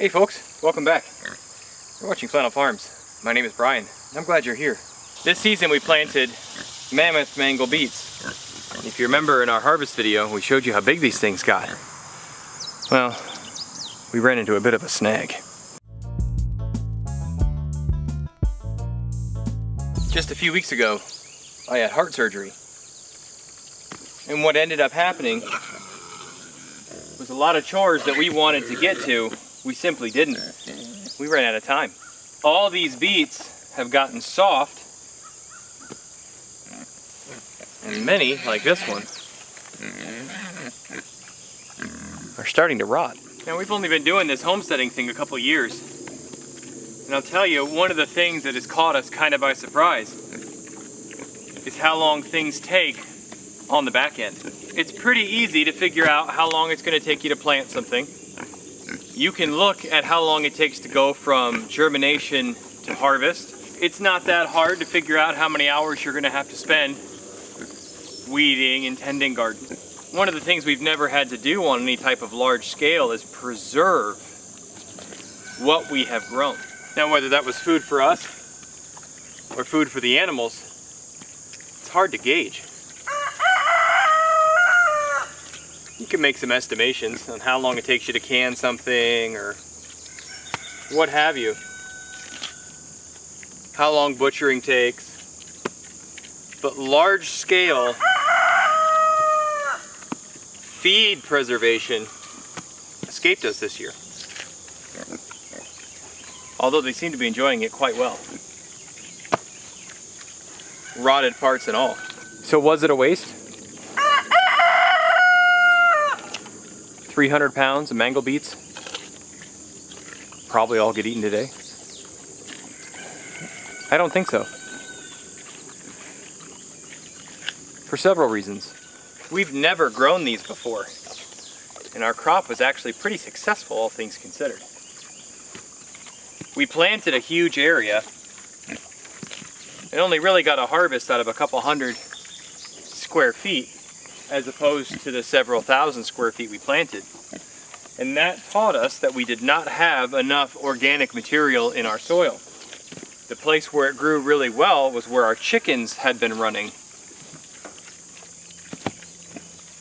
Hey folks, welcome back. You're watching Flannel Farms. My name is Brian. I'm glad you're here. This season we planted Mammoth Mangle Beets. And if you remember in our harvest video, we showed you how big these things got. Well, we ran into a bit of a snag. Just a few weeks ago, I had heart surgery. And what ended up happening was a lot of chores that we wanted to get to, we simply didn't. We ran out of time. All these beets have gotten soft, and many, like this one, are starting to rot. Now we've only been doing this homesteading thing a couple years, and I'll tell you, one of the things that has caught us kind of by surprise is how long things take on the back end. It's pretty easy to figure out how long it's going to take you to plant something. You can look at how long it takes to go from germination to harvest. It's not that hard to figure out how many hours you're going to have to spend weeding and tending gardens. One of the things we've never had to do on any type of large scale is preserve what we have grown. Now whether that was food for us or food for the animals, it's hard to gauge. You can make some estimations on how long it takes you to can something or what have you. How long butchering takes. But large scale feed preservation escaped us this year. Although they seem to be enjoying it quite well. Rotted parts and all. So was it a waste? 300 pounds of mangle beets probably all get eaten today. I don't think so. For several reasons. We've never grown these before, and our crop was actually pretty successful, all things considered. We planted a huge area and only really got a harvest out of a couple hundred square feet, as opposed to the several thousand square feet we planted. And that taught us that we did not have enough organic material in our soil. The place where it grew really well was where our chickens had been running.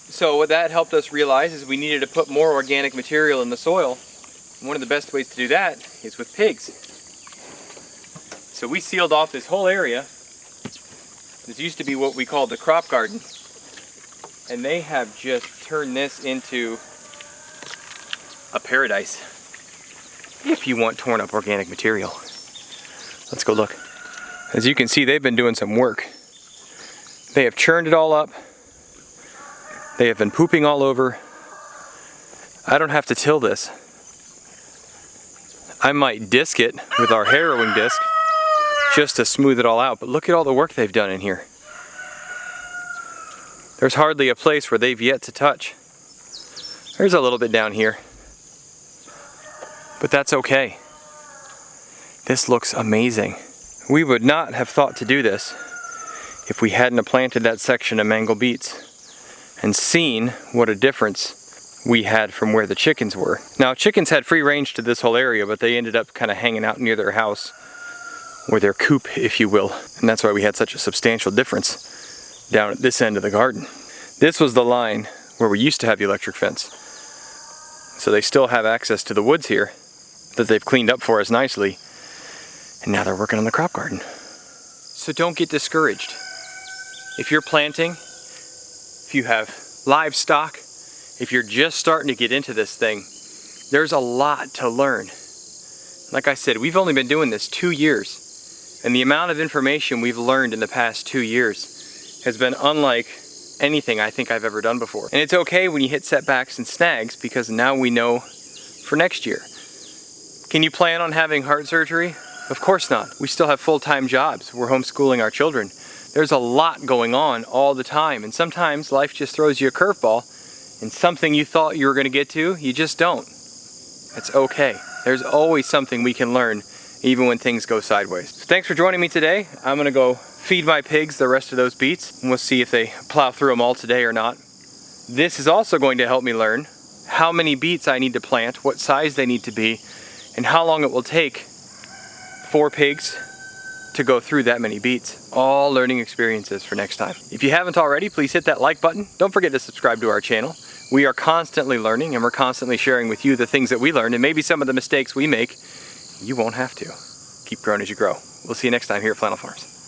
So what that helped us realize is we needed to put more organic material in the soil. And one of the best ways to do that is with pigs. So we sealed off this whole area. This used to be what we called the crop garden. And they have just turned this into a paradise. If you want torn up organic material. Let's go look. As you can see, they've been doing some work. They have churned it all up. They have been pooping all over. I don't have to till this. I might disc it with our harrowing disc just to smooth it all out, but look at all the work they've done in here. There's hardly a place where they've yet to touch. There's a little bit down here. But that's okay. This looks amazing. We would not have thought to do this if we hadn't planted that section of mangle beets and seen what a difference we had from where the chickens were. Now, chickens had free range to this whole area, but they ended up kind of hanging out near their house, or their coop, if you will. And that's why we had such a substantial difference down at this end of the garden. This was the line where we used to have the electric fence. So they still have access to the woods here that they've cleaned up for us nicely. And now they're working on the crop garden. So don't get discouraged. If you're planting, if you have livestock, if you're just starting to get into this thing, there's a lot to learn. Like I said, we've only been doing this 2 years. And the amount of information we've learned in the past 2 years has been unlike anything I think I've ever done before. And it's okay when you hit setbacks and snags, because now we know for next year. Can you plan on having heart surgery? Of course not. We still have full-time jobs. We're homeschooling our children. There's a lot going on all the time, and sometimes life just throws you a curveball, and something you thought you were going to get to, you just don't. It's okay. There's always something we can learn, even when things go sideways. So thanks for joining me today. I'm gonna go feed my pigs the rest of those beets, and we'll see if they plow through them all today or not. This is also going to help me learn how many beets I need to plant, what size they need to be, and how long it will take 4 pigs to go through that many beets. All learning experiences for next time. If you haven't already, please hit that like button. Don't forget to subscribe to our channel. We are constantly learning, and we're constantly sharing with you the things that we learned, and maybe some of the mistakes we make, you won't have to. Keep growing as you grow. We'll see you next time here at Flannel Farms.